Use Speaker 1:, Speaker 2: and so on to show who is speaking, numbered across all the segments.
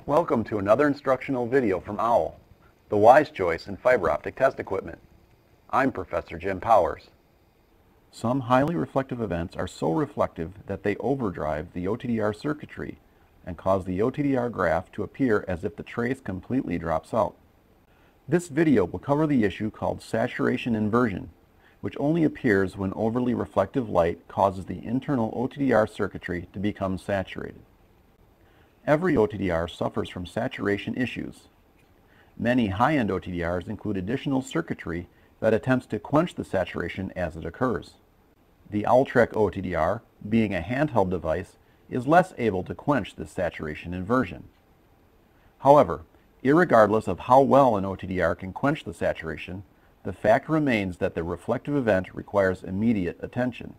Speaker 1: Welcome to another instructional video from OWL, the wise choice in fiber optic test equipment. I'm Professor Jim Powers. Some highly reflective events are so reflective that they overdrive the OTDR circuitry and cause the OTDR graph to appear as if the trace completely drops out. This video will cover the issue called saturation inversion, which only appears when overly reflective light causes the internal OTDR circuitry to become saturated. Every OTDR suffers from saturation issues. Many high-end OTDRs include additional circuitry that attempts to quench the saturation as it occurs. The OWLTrek OTDR, being a handheld device, is less able to quench this saturation inversion. However, irregardless of how well an OTDR can quench the saturation, the fact remains that the reflective event requires immediate attention.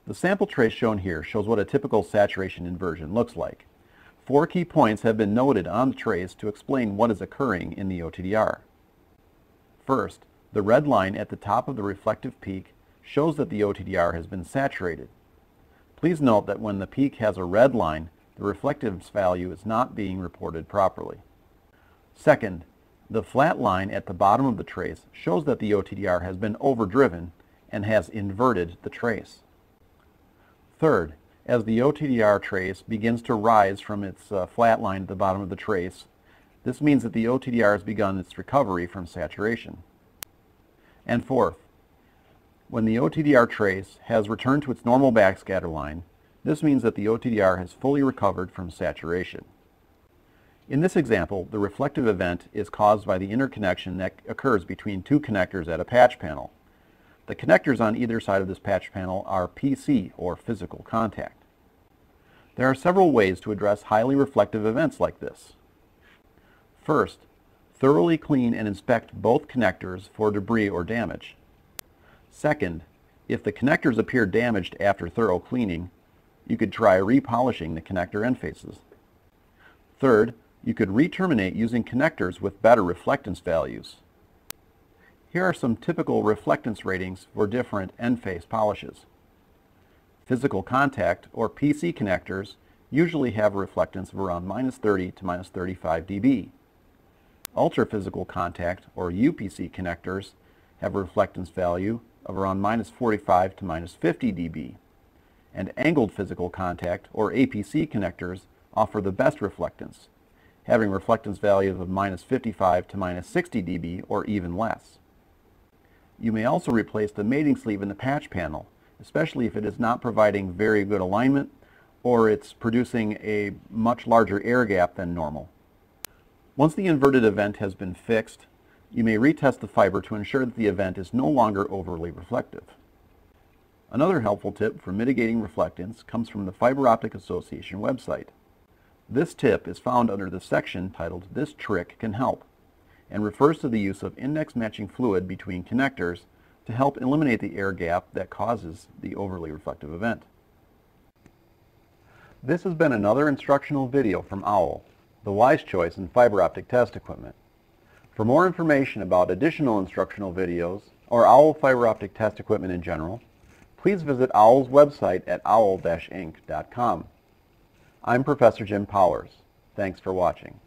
Speaker 1: The sample trace shown here shows what a typical saturation inversion looks like. 4 key points have been noted on the trace to explain what is occurring in the OTDR. First, the red line at the top of the reflective peak shows that the OTDR has been saturated. Please note that when the peak has a red line, the reflectiveness value is not being reported properly. Second, the flat line at the bottom of the trace shows that the OTDR has been overdriven and has inverted the trace. Third, as the OTDR trace begins to rise from its flat line at the bottom of the trace, this means that the OTDR has begun its recovery from saturation. And fourth, when the OTDR trace has returned to its normal backscatter line, this means that the OTDR has fully recovered from saturation. In this example, the reflective event is caused by the interconnection that occurs between 2 connectors at a patch panel. The connectors on either side of this patch panel are PC, or physical contact. There are several ways to address highly reflective events like this. First, thoroughly clean and inspect both connectors for debris or damage. Second, if the connectors appear damaged after thorough cleaning, you could try repolishing the connector end faces. Third, you could re-terminate using connectors with better reflectance values. Here are some typical reflectance ratings for different end face polishes. Physical contact, or PC connectors, usually have a reflectance of around -30 to -35 dB. Ultra-physical contact, or UPC connectors, have a reflectance value of around -45 to -50 dB. And angled physical contact, or APC connectors, offer the best reflectance, having reflectance values of -55 to -60 dB or even less. You may also replace the mating sleeve in the patch panel, especially if it is not providing very good alignment or it's producing a much larger air gap than normal. Once the inverted event has been fixed, you may retest the fiber to ensure that the event is no longer overly reflective. Another helpful tip for mitigating reflectance comes from the Fiber Optic Association website. This tip is found under the section titled "This Trick Can Help" and refers to the use of index matching fluid between connectors to help eliminate the air gap that causes the overly reflective event. This has been another instructional video from OWL, the wise choice in fiber optic test equipment. For more information about additional instructional videos or OWL fiber optic test equipment in general, please visit OWL's website at owl-inc.com. I'm Professor Jim Powers. Thanks for watching.